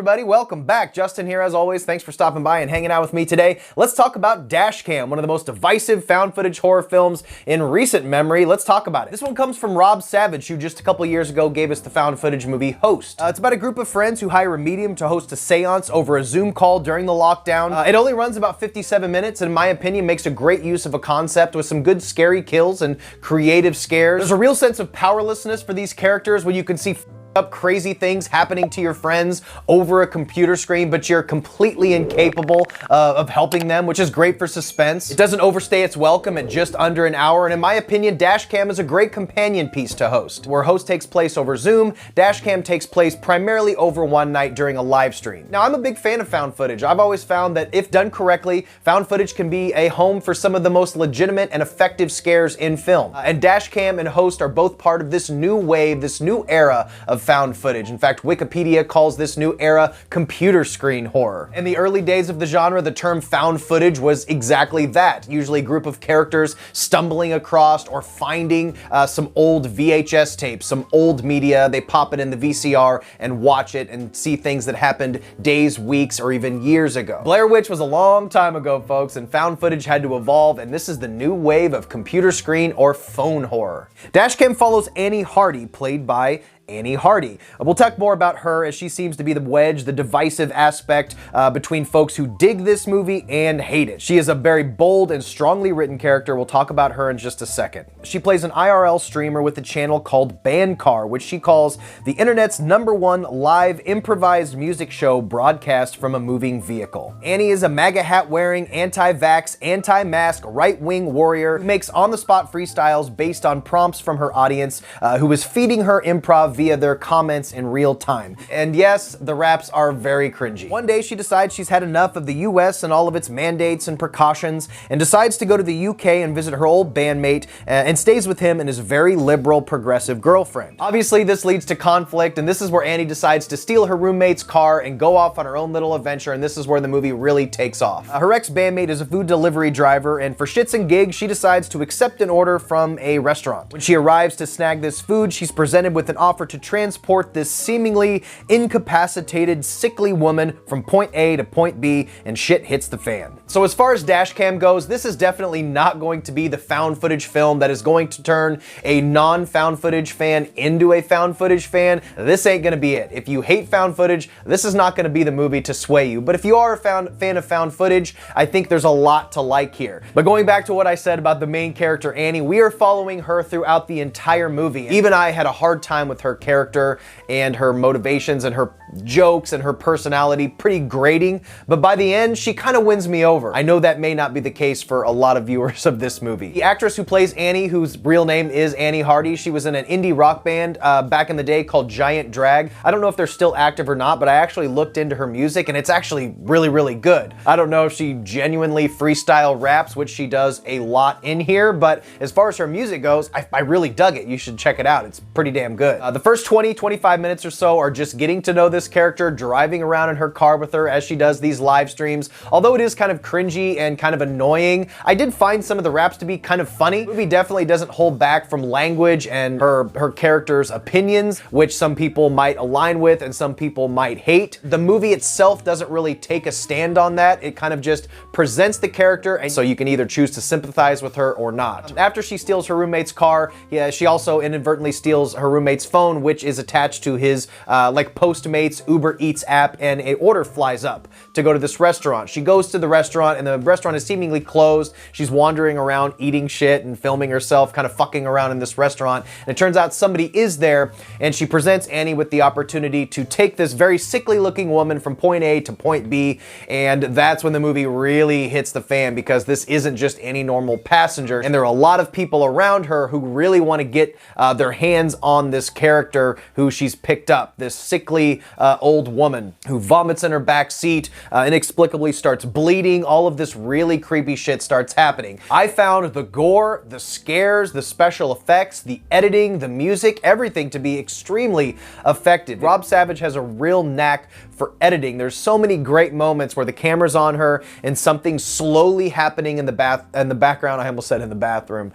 everybody, welcome back. Justin here as always. Thanks for stopping by and hanging out with me today. Let's talk about Dashcam, one of the most divisive found footage horror films in recent memory. Let's talk about it. This one comes from Rob Savage, who just a couple years ago gave us the found footage movie Host. It's about a group of friends who hire a medium to host a seance over a Zoom call during the lockdown. It only runs about 57 minutes and in my opinion makes a great use of a concept with some good scary kills and creative scares. There's a real sense of powerlessness for these characters when you can see up crazy things happening to your friends over a computer screen, but you're completely incapable of helping them, which is great for suspense. It doesn't overstay its welcome at just under an hour, and in my opinion, Dashcam is a great companion piece to Host. Where Host takes place over Zoom, Dashcam takes place primarily over one night during a live stream. Now, I'm a big fan of found footage. I've always found that if done correctly, found footage can be a home for some of the most legitimate and effective scares in film. And Dashcam and Host are both part of this new wave, this new era of found footage. In fact, Wikipedia calls this new era computer screen horror. In the early days of the genre, the term found footage was exactly that. Usually a group of characters stumbling across or finding some old VHS tapes, some old media. They pop it in the VCR and watch it and see things that happened days, weeks, or even years ago. Blair Witch was a long time ago, folks, and found footage had to evolve, and this is the new wave of computer screen or phone horror. Dashcam follows Annie Hardy, played by Annie Hardy. We'll talk more about her as she seems to be the wedge, the divisive aspect between folks who dig this movie and hate it. She is a very bold and strongly written character. We'll talk about her in just a second. She plays an IRL streamer with a channel called Bandcar, which she calls the internet's #1 live improvised music show broadcast from a moving vehicle. Annie is a MAGA hat wearing, anti-vax, anti-mask, right-wing warrior who makes on-the-spot freestyles based on prompts from her audience who is feeding her improv via their comments in real time. And yes, the raps are very cringy. One day she decides she's had enough of the US and all of its mandates and precautions and decides to go to the UK and visit her old bandmate and stays with him and his very liberal progressive girlfriend. Obviously this leads to conflict, and this is where Annie decides to steal her roommate's car and go off on her own little adventure, and this is where the movie really takes off. Her ex-bandmate is a food delivery driver, and for shits and gigs she decides to accept an order from a restaurant. When she arrives to snag this food, she's presented with an offer to transport this seemingly incapacitated, sickly woman from point A to point B, and shit hits the fan. So as far as Dashcam goes, this is definitely not going to be the found footage film that is going to turn a non-found footage fan into a found footage fan. This ain't gonna be it. If you hate found footage, this is not gonna be the movie to sway you. But if you are a fan of found footage, I think there's a lot to like here. But going back to what I said about the main character, Annie, we are following her throughout the entire movie. Even I had a hard time with her character and her motivations and her jokes and her personality, pretty grating, but by the end she kind of wins me over. I know that may not be the case for a lot of viewers of this movie. The actress who plays Annie, whose real name is Annie Hardy, she was in an indie rock band back in the day called Giant Drag. I don't know if they're still active or not, but I actually looked into her music and it's actually really good. I don't know if she genuinely freestyle raps, which she does a lot in here, but as far as her music goes, I really dug it. You should check it out. It's pretty damn good. The first 20-25 minutes or so are just getting to know this character, driving around in her car with her as she does these live streams. Although it is kind of cringy and kind of annoying, I did find some of the raps to be kind of funny. The movie definitely doesn't hold back from language and her character's opinions, which some people might align with and some people might hate. The movie itself doesn't really take a stand on that. It kind of just presents the character, and so you can either choose to sympathize with her or not. After she steals her roommate's car, she also inadvertently steals her roommate's phone, which is attached to his like Postmates Uber Eats app, and an order flies up to go to this restaurant. She goes to the restaurant and the restaurant is seemingly closed. She's wandering around eating shit and filming herself kind of fucking around in this restaurant, and it turns out somebody is there, and she presents Annie with the opportunity to take this very sickly looking woman from point A to point B, and that's when the movie really hits the fan, because this isn't just any normal passenger, and there are a lot of people around her who really want to get their hands on this character who she's picked up, this sickly old woman who vomits in her back seat, inexplicably starts bleeding. All of this really creepy shit starts happening. I found the gore, the scares, the special effects, the editing, the music, everything to be extremely effective. Rob Savage has a real knack for editing. There's so many great moments where the camera's on her and something's slowly happening in the background. I almost said in the bathroom.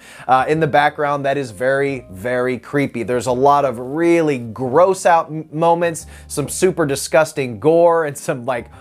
In the background that is very, very creepy. There's a lot of really gross out moments, some super disgusting gore, and some like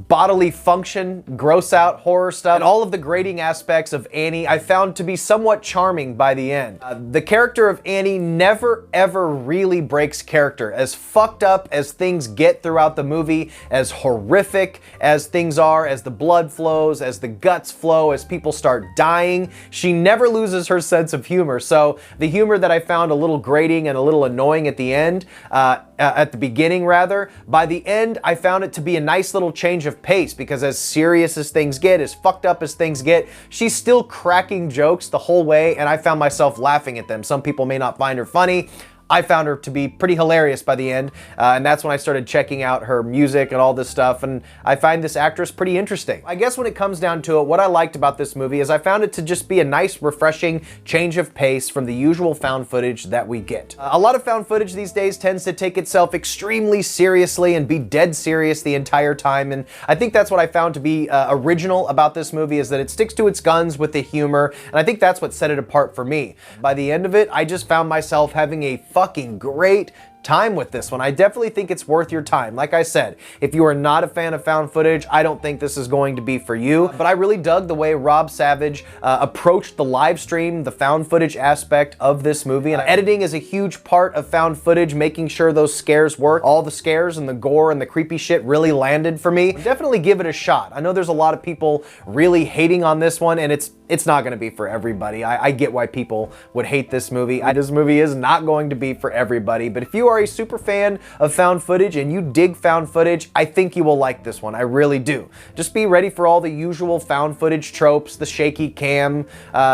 bodily function, gross out horror stuff. And all of the grating aspects of Annie I found to be somewhat charming by the end. The character of Annie never ever really breaks character. As fucked up as things get throughout the movie, as horrific as things are, as the blood flows, as the guts flow, as people start dying, she never loses her sense of humor. So the humor that I found a little grating and a little annoying at the end, at the beginning rather, by the end I found it to be a nice little change of pace, because as serious as things get, as fucked up as things get, she's still cracking jokes the whole way, and I found myself laughing at them. Some people may not find her funny. I found her to be pretty hilarious by the end, and that's when I started checking out her music and all this stuff, and I find this actress pretty interesting. I guess when it comes down to it, what I liked about this movie is I found it to just be a nice, refreshing change of pace from the usual found footage that we get. A lot of found footage these days tends to take itself extremely seriously and be dead serious the entire time, and I think that's what I found to be original about this movie, is that it sticks to its guns with the humor, and I think that's what set it apart for me. By the end of it, I just found myself having a fucking great time with this one. I definitely think it's worth your time. Like I said, if you are not a fan of found footage, I don't think this is going to be for you, but I really dug the way Rob Savage approached the live stream, the found footage aspect of this movie, and editing is a huge part of found footage, making sure those scares work. All the scares and the gore and the creepy shit really landed for me. Definitely give it a shot. I know there's a lot of people really hating on this one, and it's not going to be for everybody. I get why people would hate this movie. This movie is not going to be for everybody, but if you are a super fan of found footage and you dig found footage, I think you will like this one. I really do. Just be ready for all the usual found footage tropes, the shaky cam,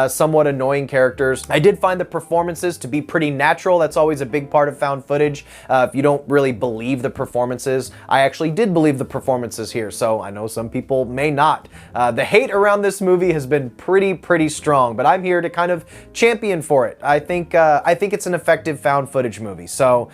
somewhat annoying characters. I did find the performances to be pretty natural. That's always a big part of found footage. If you don't really believe the performances, I actually did believe the performances here, so I know some people may not. The hate around this movie has been pretty strong, but I'm here to kind of champion for it. I think it's an effective found footage movie. So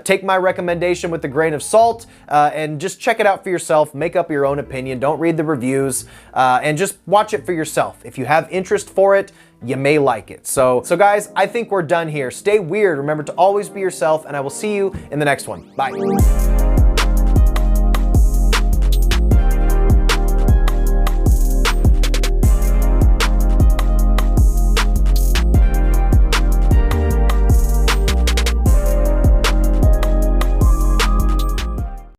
take my recommendation with a grain of salt, and just check it out for yourself. Make up your own opinion. Don't read the reviews, and just watch it for yourself. If you have interest for it, you may like it. So guys, I think we're done here. Stay weird. Remember to always be yourself, and I will see you in the next one. Bye.